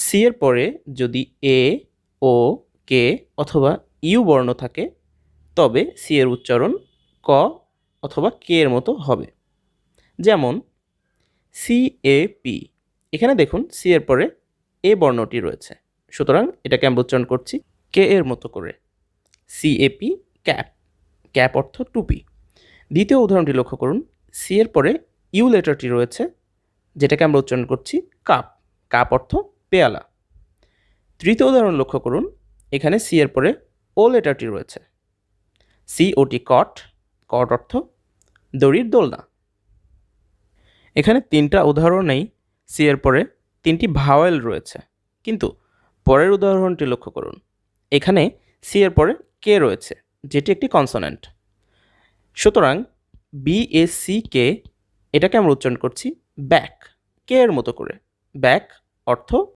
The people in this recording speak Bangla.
সি এর পরে যদি এ, ও, কে অথবা ইউ বর্ণ থাকে তবে সি এর উচ্চারণ ক অথবা কে এর মতো হবে। যেমন CAP, এখানে দেখুন সি এর পরে এ বর্ণটি রয়েছে, সুতরাং এটাকে আমরা উচ্চারণ করছি কে এর মতো করে। CAP, ক্যাপ, ক্যাপ অর্থ টুপি। দ্বিতীয় উদাহরণটি লক্ষ্য করুন, সি এর পরে ইউ লেটারটি রয়েছে, যেটাকে আমরা উচ্চারণ করছি কাপ, কাপ অর্থ পেয়ালা। তৃতীয় উদাহরণ লক্ষ্য করুন, এখানে সি এর পরে ও লেটারটি রয়েছে, COT, কট, কট অর্থ দড়ির দোলনা। এখানে তিনটা উদাহরণেই সি এর পরে তিনটি ভাওয়েল রয়েছে, কিন্তু পরের উদাহরণটি লক্ষ্য করুন, এখানে সি এর পরে কে রয়েছে, যেটি একটি কনসোনেন্ট। সুতরাং BACK, এটাকে আমরা উচ্চারণ করছি ব্যাক, কে এর মতো করে। ব্যাক অর্থ